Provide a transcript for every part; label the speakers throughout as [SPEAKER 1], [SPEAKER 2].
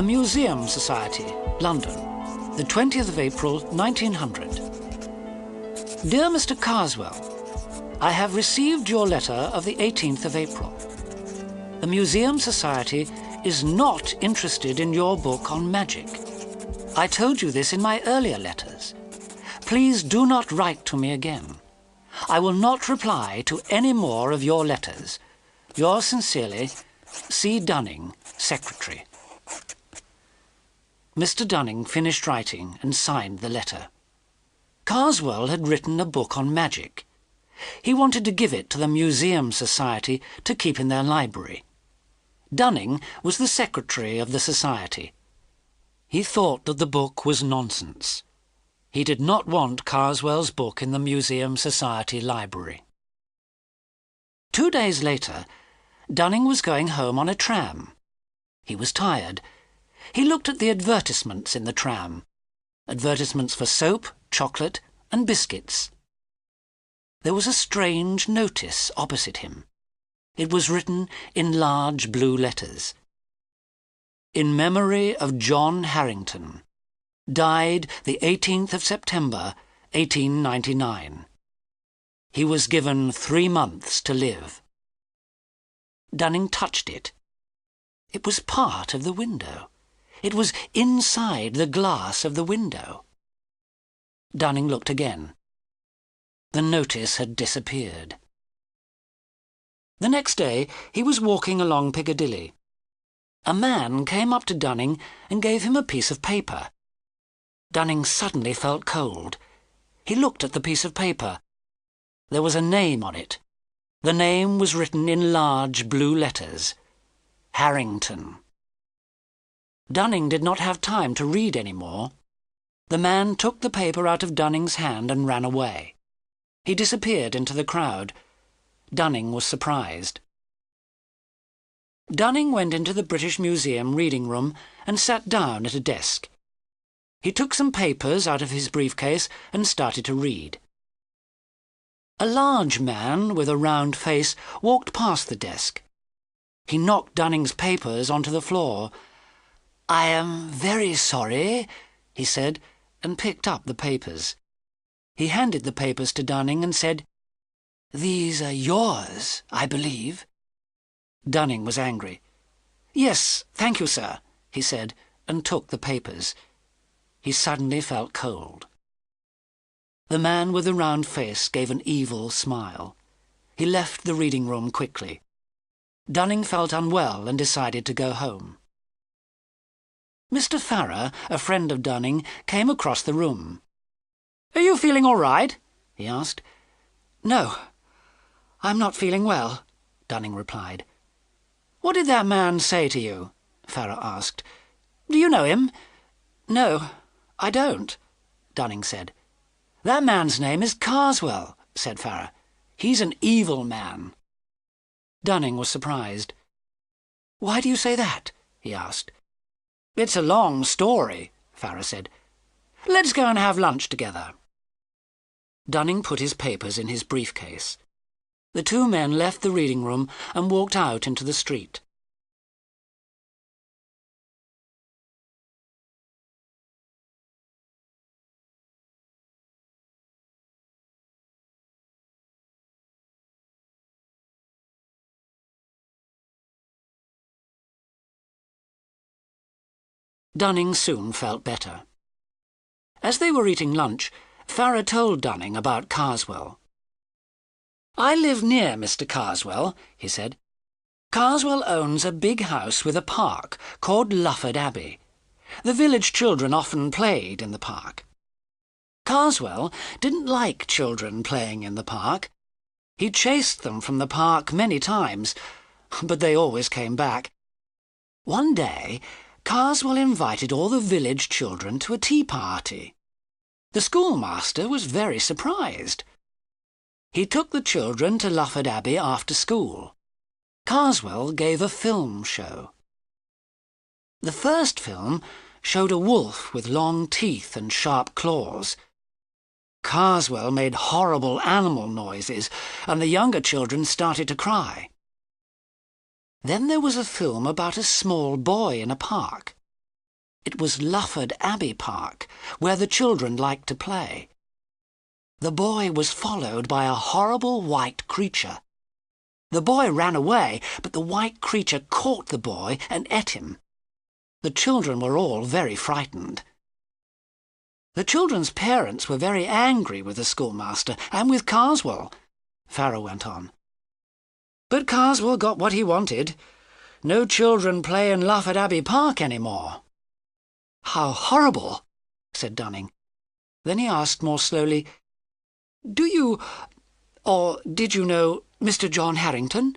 [SPEAKER 1] The Museum Society, London, the 20th of April, 1900. Dear Mr. Carswell, I have received your letter of the 18th of April. The Museum Society is not interested in your book on magic. I told you this in my earlier letters. Please do not write to me again. I will not reply to any more of your letters. Yours sincerely, C. Dunning, Secretary. Mr. Dunning finished writing and signed the letter. Carswell had written a book on magic. He wanted to give it to the Museum Society to keep in their library. Dunning was the secretary of the society. He thought that the book was nonsense. He did not want Carswell's book in the Museum Society library. 2 days later, Dunning was going home on a tram. He was tired. He looked at the advertisements in the tram. Advertisements for soap, chocolate, and biscuits. There was a strange notice opposite him. It was written in large blue letters. In memory of John Harrington. Died the 18th of September, 1899. He was given 3 months to live. Dunning touched it. It was part of the window. It was inside the glass of the window. Dunning looked again. The notice had disappeared. The next day he was walking along Piccadilly. A man came up to Dunning and gave him a piece of paper. Dunning suddenly felt cold. He looked at the piece of paper. There was a name on it. The name was written in large blue letters. Harrington. Dunning did not have time to read any more. The man took the paper out of Dunning's hand and ran away. He disappeared into the crowd. Dunning was surprised. Dunning went into the British Museum reading room and sat down at a desk. He took some papers out of his briefcase and started to read. A large man with a round face walked past the desk. He knocked Dunning's papers onto the floor. "I am very sorry," he said, and picked up the papers. He handed the papers to Dunning and said, "These are yours, I believe." Dunning was angry. "Yes, thank you, sir," he said, and took the papers. He suddenly felt cold. The man with the round face gave an evil smile. He left the reading room quickly. Dunning felt unwell and decided to go home. Mr. Farrer, a friend of Dunning, came across the room. "Are you feeling all right?" he asked. "No, I'm not feeling well," Dunning replied. "What did that man say to you?" Farrer asked. "Do you know him?" "No, I don't," Dunning said. "That man's name is Carswell," said Farrer. "He's an evil man." Dunning was surprised. "Why do you say that?" he asked. "It's a long story," Farrer said. "Let's go and have lunch together." Dunning put his papers in his briefcase. The two men left the reading room and walked out into the street. Dunning soon felt better. As they were eating lunch, Farrer told Dunning about Carswell. "I live near Mr. Carswell," he said. "Carswell owns a big house with a park called Lufford Abbey. The village children often played in the park. Carswell didn't like children playing in the park. He chased them from the park many times, but they always came back. One day, Carswell invited all the village children to a tea party. The schoolmaster was very surprised. He took the children to Lufford Abbey after school. Carswell gave a film show. The first film showed a wolf with long teeth and sharp claws. Carswell made horrible animal noises, and the younger children started to cry. Then there was a film about a small boy in a park. It was Lufford Abbey Park, where the children liked to play. The boy was followed by a horrible white creature. The boy ran away, but the white creature caught the boy and ate him. The children were all very frightened. The children's parents were very angry with the schoolmaster and with Carswell, Farrar went on. But Carswell got what he wanted. No children play in Lufford Abbey Park any more. How horrible, said Dunning. Then he asked more slowly, Do you, or did you know, Mr. John Harrington?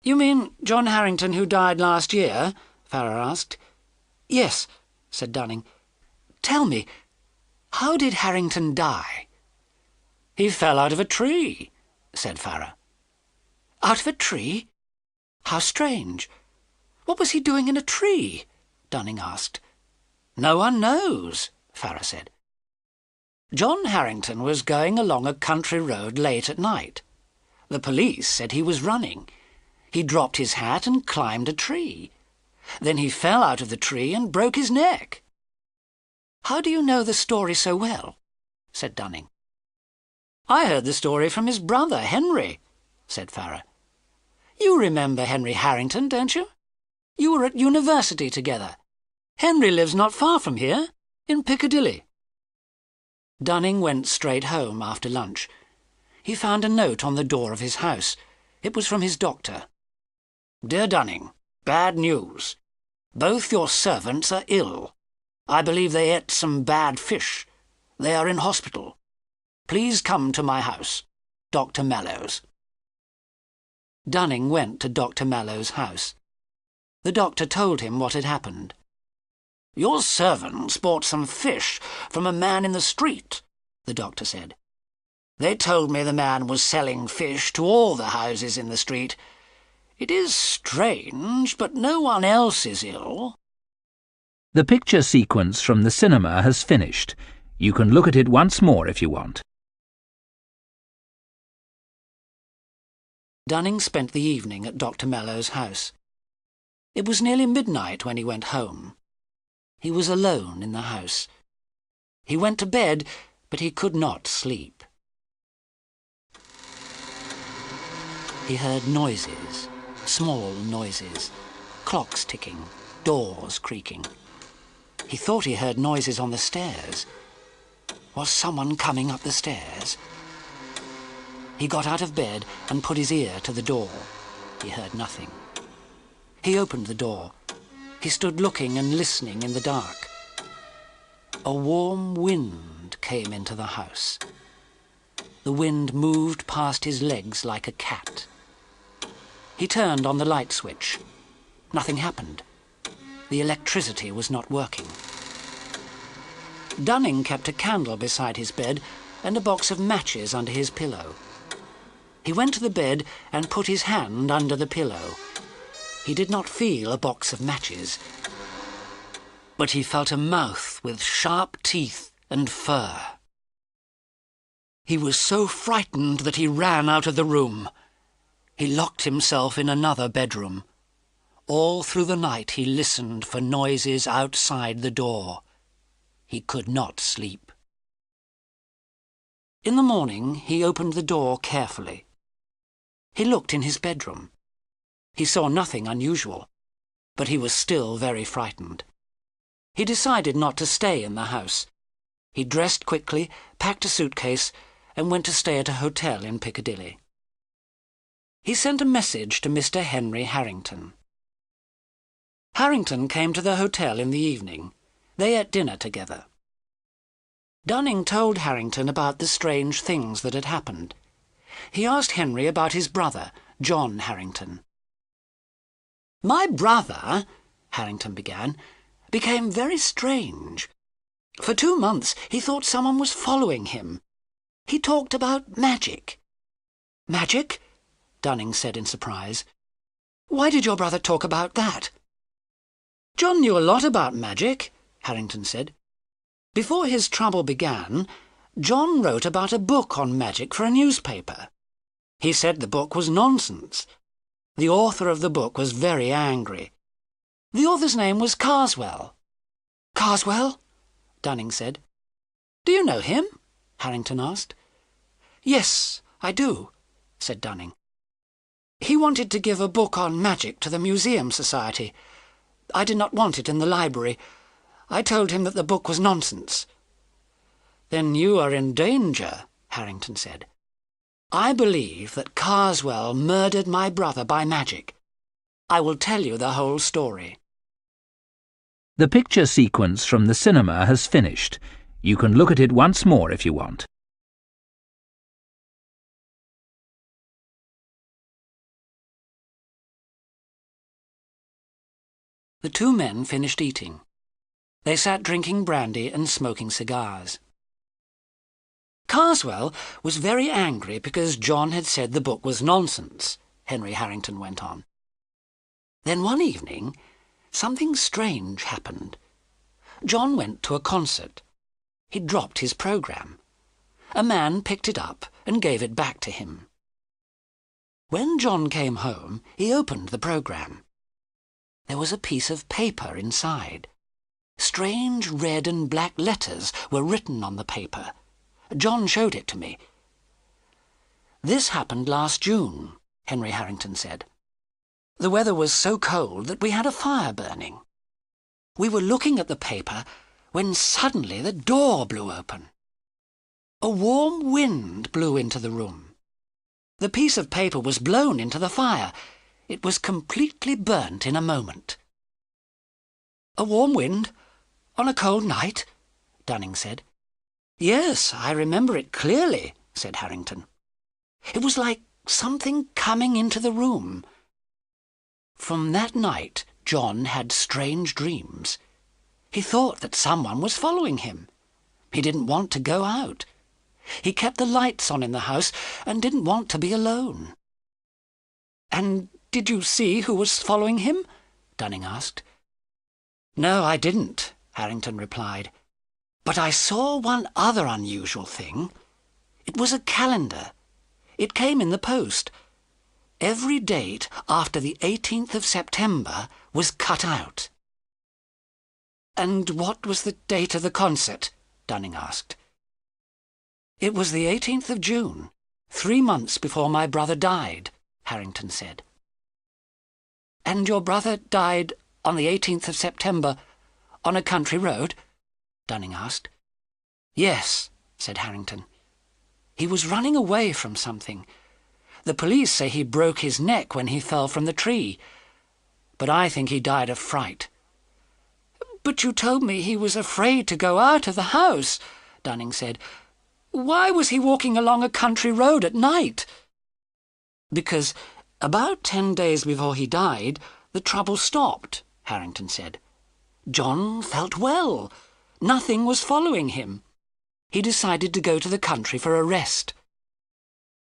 [SPEAKER 1] You mean John Harrington who died last year? Farrar asked. Yes, said Dunning. Tell me, how did Harrington die? He fell out of a tree, said Farrar. Out of a tree? How strange. What was he doing in a tree? Dunning asked. No one knows, Farrar said. John Harrington was going along a country road late at night. The police said he was running. He dropped his hat and climbed a tree. Then he fell out of the tree and broke his neck. How do you know the story so well? Said Dunning. I heard the story from his brother, Henry, said Farrar. You remember Henry Harrington, don't you? You were at university together. Henry lives not far from here, in Piccadilly. Dunning went straight home after lunch. He found a note on the door of his house. It was from his doctor. Dear Dunning, bad news. Both your servants are ill. I believe they ate some bad fish. They are in hospital. Please come to my house. Dr. Mallows. Dunning went to Dr. Mallows' house. The doctor told him what had happened. Your servants bought some fish from a man in the street, the doctor said. They told me the man was selling fish to all the houses in the street. It is strange, but no one else is ill.
[SPEAKER 2] The picture sequence from the cinema has finished. You can look at it once more if you want.
[SPEAKER 1] Dunning spent the evening at Dr. Mallows' house. It was nearly midnight when he went home. He was alone in the house. He went to bed, but he could not sleep. He heard noises, small noises, clocks ticking, doors creaking. He thought he heard noises on the stairs. Was someone coming up the stairs? He got out of bed and put his ear to the door. He heard nothing. He opened the door. He stood looking and listening in the dark. A warm wind came into the house. The wind moved past his legs like a cat. He turned on the light switch. Nothing happened. The electricity was not working. Dunning kept a candle beside his bed and a box of matches under his pillow. He went to the bed and put his hand under the pillow. He did not feel a box of matches, but he felt a mouth with sharp teeth and fur. He was so frightened that he ran out of the room. He locked himself in another bedroom. All through the night he listened for noises outside the door. He could not sleep. In the morning he opened the door carefully. He looked in his bedroom. He saw nothing unusual, but he was still very frightened. He decided not to stay in the house. He dressed quickly, packed a suitcase, and went to stay at a hotel in Piccadilly. He sent a message to Mr. Henry Harrington. Harrington came to the hotel in the evening. They ate dinner together. Dunning told Harrington about the strange things that had happened. He asked Henry about his brother, John Harrington. My brother, Harrington began, became very strange. For 2 months he thought someone was following him. He talked about magic. Magic? Dunning said in surprise. Why did your brother talk about that? John knew a lot about magic, Harrington said. Before his trouble began, John wrote about a book on magic for a newspaper. He said the book was nonsense. The author of the book was very angry. The author's name was Carswell. Carswell? Dunning said. Do you know him? Harrington asked. Yes, I do, said Dunning. He wanted to give a book on magic to the Museum Society. I did not want it in the library. I told him that the book was nonsense. Then you are in danger, Harrington said. I believe that Carswell murdered my brother by magic. I will tell you the whole story.
[SPEAKER 2] The picture sequence from the cinema has finished. You can look at it once more if you want.
[SPEAKER 1] The two men finished eating. They sat drinking brandy and smoking cigars. Carswell was very angry because John had said the book was nonsense, Henry Harrington went on. Then one evening, something strange happened. John went to a concert. He dropped his program. A man picked it up and gave it back to him. When John came home, he opened the program. There was a piece of paper inside. Strange red and black letters were written on the paper. John showed it to me. This happened last June, Henry Harrington said. The weather was so cold that we had a fire burning. We were looking at the paper when suddenly the door blew open. A warm wind blew into the room. The piece of paper was blown into the fire. It was completely burnt in a moment. A warm wind? On a cold night? Dunning said. Yes, I remember it clearly, said Harrington. It was like something coming into the room. From that night, John had strange dreams. He thought that someone was following him. He didn't want to go out. He kept the lights on in the house and didn't want to be alone. And did you see who was following him? Dunning asked. No, I didn't, Harrington replied. But I saw one other unusual thing. It was a calendar. It came in the post. Every date after the 18th of September was cut out. And what was the date of the concert? Dunning asked. It was the 18th of June, 3 months before my brother died, Harrington said. And your brother died on the 18th of September on a country road? Dunning asked. Yes, said Harrington. He was running away from something. The police say he broke his neck when he fell from the tree, but I think he died of fright. But you told me he was afraid to go out of the house, Dunning said. Why was he walking along a country road at night? Because about 10 days before he died, the trouble stopped, Harrington said. John felt well. Nothing was following him. He decided to go to the country for a rest.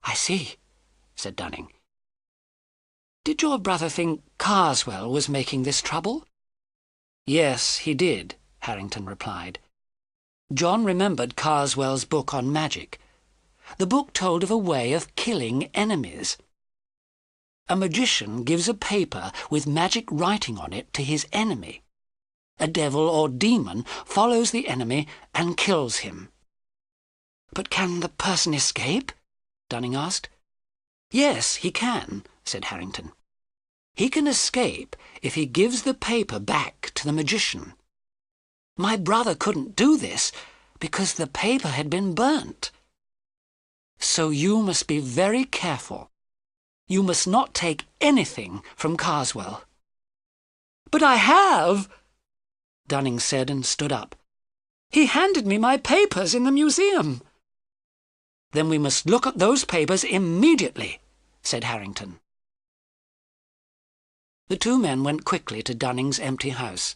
[SPEAKER 1] I see, said Dunning. Did your brother think Carswell was making this trouble? Yes, he did, Harrington replied. John remembered Carswell's book on magic. The book told of a way of killing enemies. A magician gives a paper with magic writing on it to his enemy. A devil or demon follows the enemy and kills him. But can the person escape? Dunning asked. Yes, he can, said Harrington. He can escape if he gives the paper back to the magician. My brother couldn't do this because the paper had been burnt. So you must be very careful. You must not take anything from Carswell. But I have, Dunning said and stood up. He handed me my papers in the museum. Then we must look at those papers immediately, said Harrington. The two men went quickly to Dunning's empty house.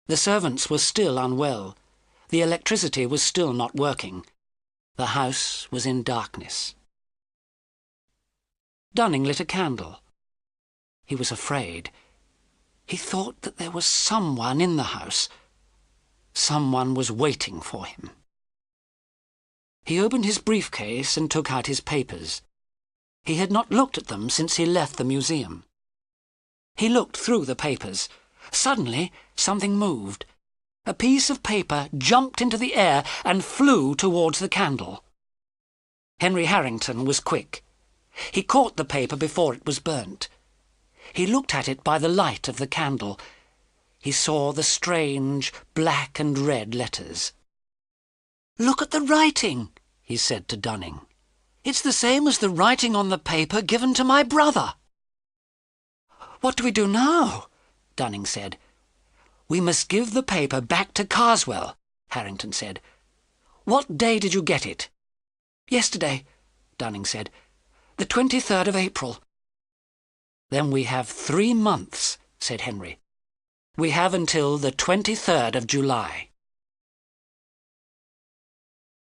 [SPEAKER 1] The servants were still unwell. The electricity was still not working. The house was in darkness. Dunning lit a candle. He was afraid. He thought that there was someone in the house. Someone was waiting for him. He opened his briefcase and took out his papers. He had not looked at them since he left the museum. He looked through the papers. Suddenly, something moved. A piece of paper jumped into the air and flew towards the candle. Henry Harrington was quick. He caught the paper before it was burnt. He looked at it by the light of the candle. He saw the strange black and red letters. "Look at the writing," he said to Dunning. "It's the same as the writing on the paper given to my brother." "What do we do now?" Dunning said. "We must give the paper back to Carswell," Harrington said. "What day did you get it?" "Yesterday," Dunning said. "The 23rd of April." "Then we have 3 months," said Henry. "We have until the 23rd of July.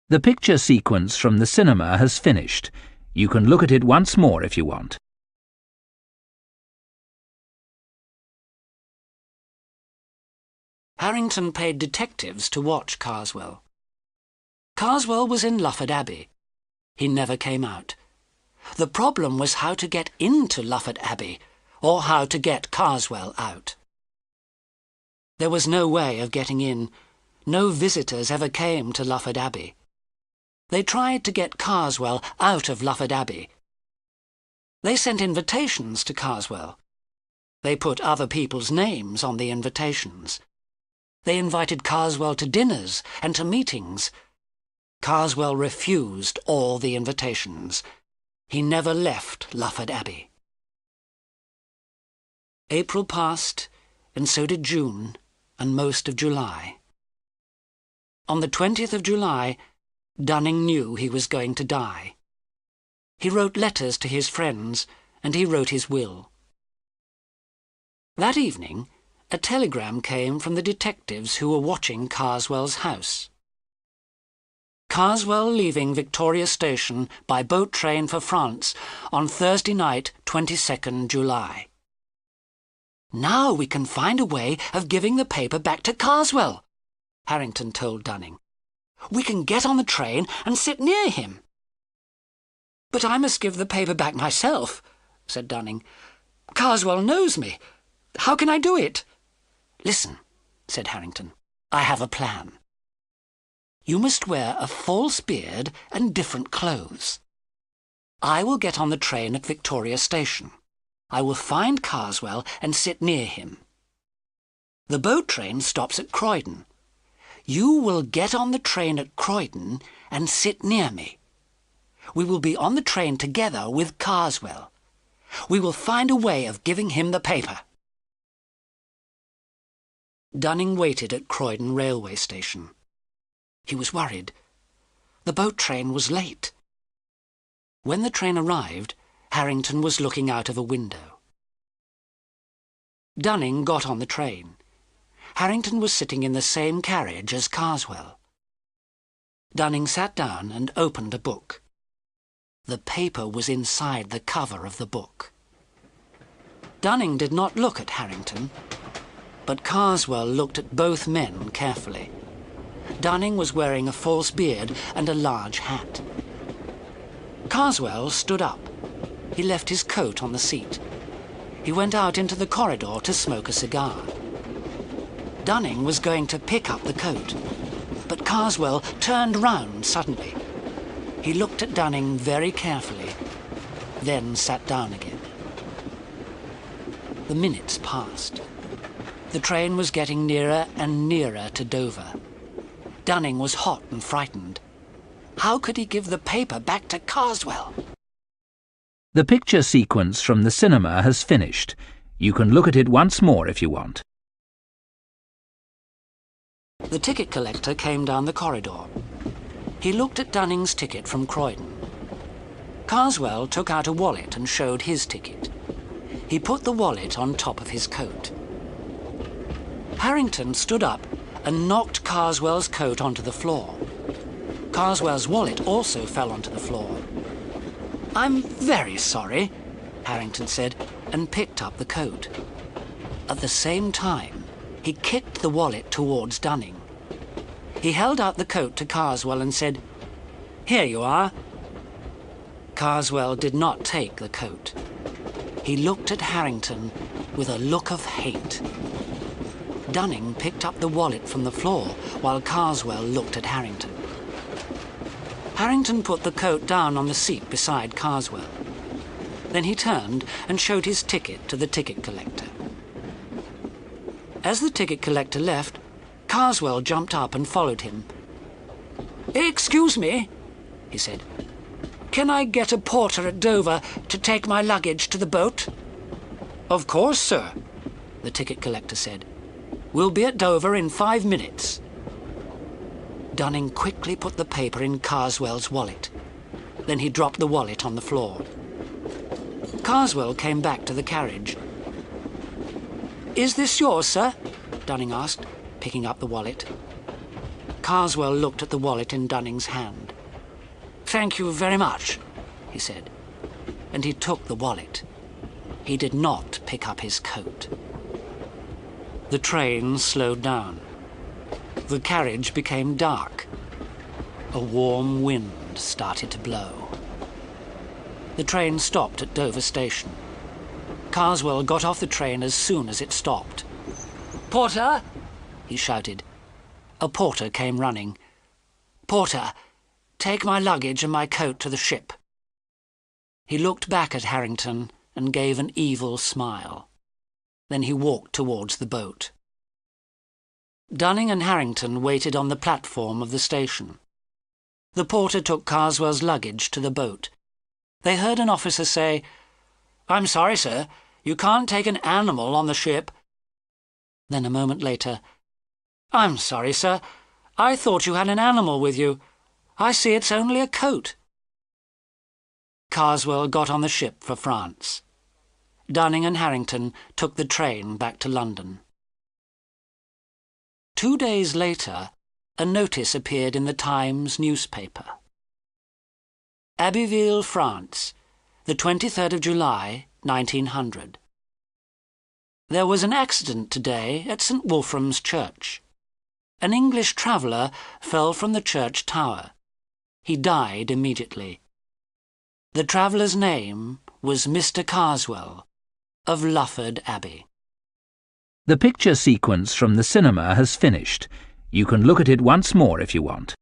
[SPEAKER 2] The picture sequence from the cinema has finished. You can look at it once more if you want.
[SPEAKER 1] Harrington paid detectives to watch Carswell. Carswell was in Lufford Abbey. He never came out. The problem was how to get into Lufford Abbey, or how to get Carswell out. There was no way of getting in. No visitors ever came to Lufford Abbey. They tried to get Carswell out of Lufford Abbey. They sent invitations to Carswell. They put other people's names on the invitations. They invited Carswell to dinners and to meetings. Carswell refused all the invitations. He never left Lufford Abbey. April passed, and so did June, and most of July. On the 20th of July, Dunning knew he was going to die. He wrote letters to his friends, and he wrote his will. That evening, a telegram came from the detectives who were watching Carswell's house. "Carswell leaving Victoria Station by boat train for France on Thursday night, 22nd July. Now we can find a way of giving the paper back to Carswell," Harrington told Dunning. "We can get on the train and sit near him." "But I must give the paper back myself," said Dunning. "Carswell knows me. How can I do it?" "Listen," said Harrington. "I have a plan. You must wear a false beard and different clothes. I will get on the train at Victoria Station. I will find Carswell and sit near him. The boat train stops at Croydon. You will get on the train at Croydon and sit near me. We will be on the train together with Carswell. We will find a way of giving him the paper." Dunning waited at Croydon railway station. He was worried. The boat train was late. When the train arrived, Harrington was looking out of a window. Dunning got on the train. Harrington was sitting in the same carriage as Carswell. Dunning sat down and opened a book. The paper was inside the cover of the book. Dunning did not look at Harrington, but Carswell looked at both men carefully. Dunning was wearing a false beard and a large hat. Carswell stood up. He left his coat on the seat. He went out into the corridor to smoke a cigar. Dunning was going to pick up the coat, but Carswell turned round suddenly. He looked at Dunning very carefully, then sat down again. The minutes passed. The train was getting nearer and nearer to Dover. Dunning was hot and frightened. How could he give the paper back to Carswell?
[SPEAKER 2] The picture sequence from the cinema has finished. You can look at it once more if you want.
[SPEAKER 1] The ticket collector came down the corridor. He looked at Dunning's ticket from Croydon. Carswell took out a wallet and showed his ticket. He put the wallet on top of his coat. Harrington stood up and knocked Carswell's coat onto the floor. Carswell's wallet also fell onto the floor. "I'm very sorry," Harrington said, and picked up the coat. At the same time, he kicked the wallet towards Dunning. He held out the coat to Carswell and said, "Here you are." Carswell did not take the coat. He looked at Harrington with a look of hate. Dunning picked up the wallet from the floor while Carswell looked at Harrington. Harrington put the coat down on the seat beside Carswell. Then he turned and showed his ticket to the ticket collector. As the ticket collector left, Carswell jumped up and followed him. "Excuse me," he said. "Can I get a porter at Dover to take my luggage to the boat?" "Of course, sir," the ticket collector said. "We'll be at Dover in 5 minutes." Dunning quickly put the paper in Carswell's wallet. Then he dropped the wallet on the floor. Carswell came back to the carriage. "Is this yours, sir?" Dunning asked, picking up the wallet. Carswell looked at the wallet in Dunning's hand. "Thank you very much," he said, and he took the wallet. He did not pick up his coat. The train slowed down. The carriage became dark. A warm wind started to blow. The train stopped at Dover station. Carswell got off the train as soon as it stopped. "Porter!" he shouted. A porter came running. "Porter, take my luggage and my coat to the ship." He looked back at Harrington and gave an evil smile. Then he walked towards the boat. Dunning and Harrington waited on the platform of the station. The porter took Carswell's luggage to the boat. They heard an officer say, "I'm sorry, sir, you can't take an animal on the ship." Then a moment later, "I'm sorry, sir, I thought you had an animal with you. I see it's only a coat." Carswell got on the ship for France. Dunning and Harrington took the train back to London. 2 days later, a notice appeared in the Times newspaper. Abbeville, France, the 23rd of July, 1900. There was an accident today at St. Wolfram's Church. An English traveller fell from the church tower. He died immediately. The traveller's name was Mr. Carswell, of Lufford Abbey.
[SPEAKER 2] The picture sequence from the cinema has finished. You can look at it once more if you want.